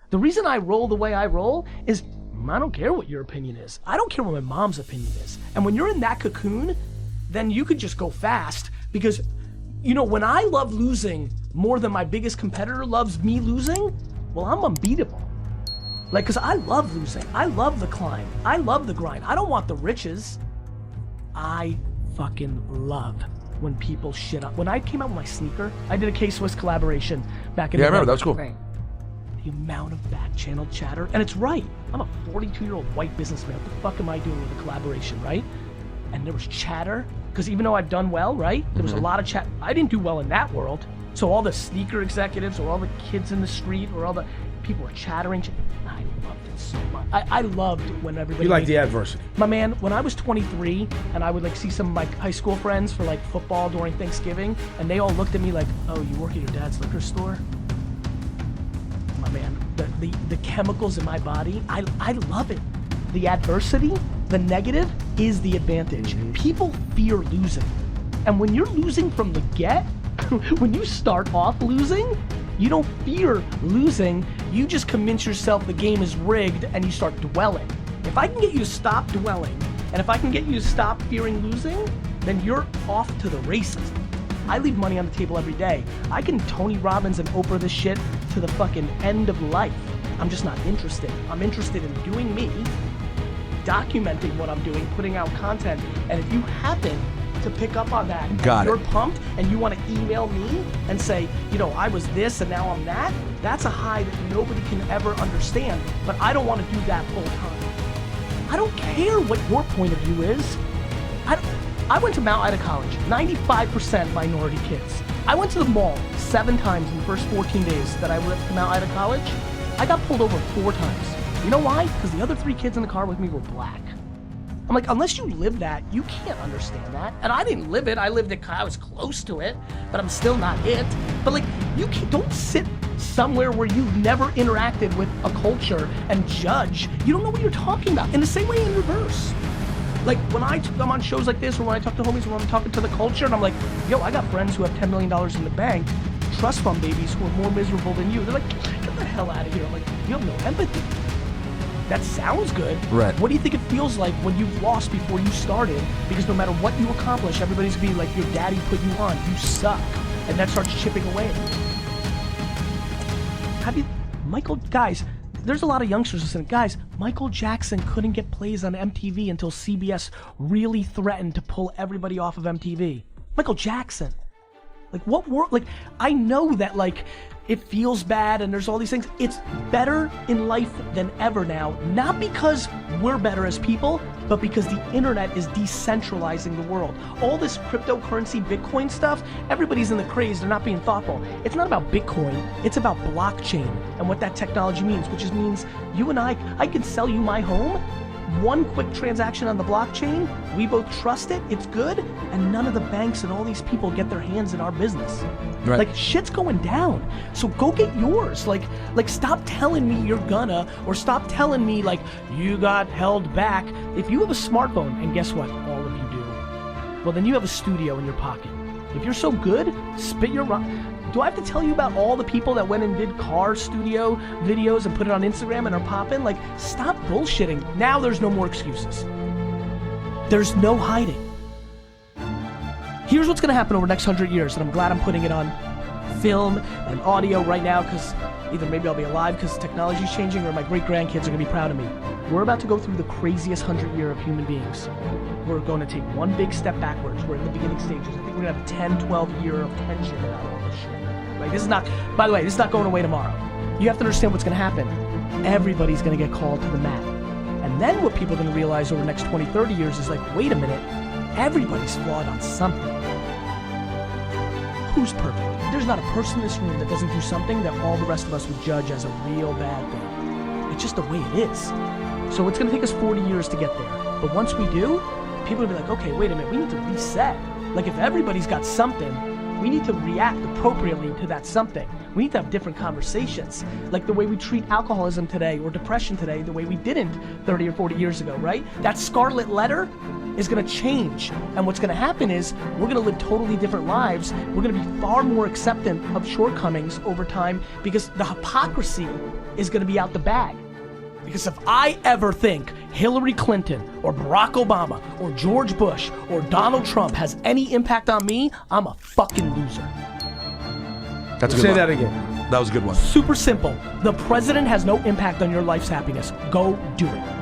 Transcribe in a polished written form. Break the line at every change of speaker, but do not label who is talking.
The reason I roll the way I roll is I don't care what your opinion is. I don't care what my mom's opinion is. And when you're in that cocoon, then you could just go fast because, you know, when I love losing more than my biggest competitor loves me losing, well, I'm unbeatable. Like, cause I love losing. I love the climb. I love the grind. I don't want the riches. I fucking love when people shit up. When I came out with my sneaker, I did a K-Swiss collaboration back in
I remember, that was cool.
Right. The amount of back-channel chatter, and it's right. I'm a 42-year-old white businessman. What the fuck am I doing with a collaboration, right? And there was chatter, because even though I've done well, right? There was a lot of chat. I didn't do well in that world. So all the sneaker executives, or all the kids in the street, or all the people were chattering. I loved it so much. I loved when everybody.
You like the adversity.
My man, when I was 23 and I would like see some of my high school friends for like football during Thanksgiving, and they all looked at me like, "Oh, you work at your dad's liquor store?" My man, the chemicals in my body, I love it. The adversity, the negative is the advantage. People fear losing. And when you're losing from the get, when you start off losing, you don't fear losing, you just convince yourself the game is rigged and you start dwelling. If I can get you to stop dwelling, and if I can get you to stop fearing losing, then you're off to the races. I leave money on the table every day. I can Tony Robbins and Oprah this shit to the fucking end of life. I'm just not interested. I'm interested in doing me, documenting what I'm doing, putting out content, and if you happen to pick up on that, and you're pumped, and you want to email me and say, you know, I was this and now I'm that, that's a high that nobody can ever understand, but I don't want to do that full time. I don't care what your point of view is. I went to Mount Ida College, 95% minority kids. I went to the mall 7 times in the first 14 days that I went to Mount Ida College. I got pulled over 4 times. You know why? Because the other 3 kids in the car with me were black. I'm like, unless you live that, you can't understand that. And I didn't live it. I lived it. I was close to it, but I'm still not it. But like, don't sit somewhere where you've never interacted with a culture and judge. You don't know what you're talking about. In the same way in reverse. Like when I'm on shows like this, or when I talk to homies, or when I'm talking to the culture, and I'm like, yo, I got friends who have $10 million in the bank, trust fund babies who are more miserable than you. They're like, get the hell out of here. I'm like, you have no empathy. That sounds good.
Right.
What do you think it feels like when you've lost before you started? Because no matter what you accomplish, everybody's gonna be like, your daddy put you on, you suck. And that starts chipping away at you. Guys, there's a lot of youngsters listening. Guys, Michael Jackson couldn't get plays on MTV until CBS really threatened to pull everybody off of MTV. Michael Jackson. Like what world, like I know that like it feels bad and there's all these things. It's better in life than ever now, not because we're better as people, but because the internet is decentralizing the world. All this cryptocurrency, Bitcoin stuff, everybody's in the craze, they're not being thoughtful. It's not about Bitcoin, it's about blockchain and what that technology means, which means you and I can sell you my home, one quick transaction on the blockchain, we both trust it, it's good, and none of the banks and all these people get their hands in our business.
Right.
Like shit's going down. So go get yours. Like stop telling me you're gonna, or stop telling me like you got held back. If you have a smartphone, and guess what? All of you do. Well, then you have a studio in your pocket. If you're so good, spit your Do I have to tell you about all the people that went and did car studio videos and put it on Instagram and are popping? Like, stop bullshitting. Now there's no more excuses. There's no hiding. Here's what's gonna happen over the next 100 years, and I'm glad I'm putting it on film and audio right now, because either maybe I'll be alive because technology's changing, or my great-grandkids are gonna be proud of me. We're about to go through the craziest 100 year of human beings. We're going to take one big step backwards. We're in the beginning stages. I think we're gonna have a 10, 12 year of tension out of all this shit. Like, this is not, by the way, this is not going away tomorrow. You have to understand what's gonna happen. Everybody's gonna get called to the mat. And then what people are gonna realize over the next 20, 30 years is like, wait a minute, everybody's flawed on something. Who's perfect? There's not a person in this room that doesn't do something that all the rest of us would judge as a real bad thing. It's just the way it is. So it's gonna take us 40 years to get there. But once we do, people will be like, okay, wait a minute, we need to reset. Like if everybody's got something, We need to react appropriately to that something. We need to have different conversations. Like the way we treat alcoholism today or depression today, the way we didn't 30 or 40 years ago, right? That scarlet letter is gonna change. And what's gonna happen is we're gonna live totally different lives. We're gonna be far more acceptant of shortcomings over time because the hypocrisy is gonna be out the bag. Because if I ever think Hillary Clinton or Barack Obama or George Bush or Donald Trump has any impact on me, I'm a fucking loser.
That's a good
Say
one.
that again.
That was a good one.
Super simple. The president has no impact on your life's happiness. Go do it.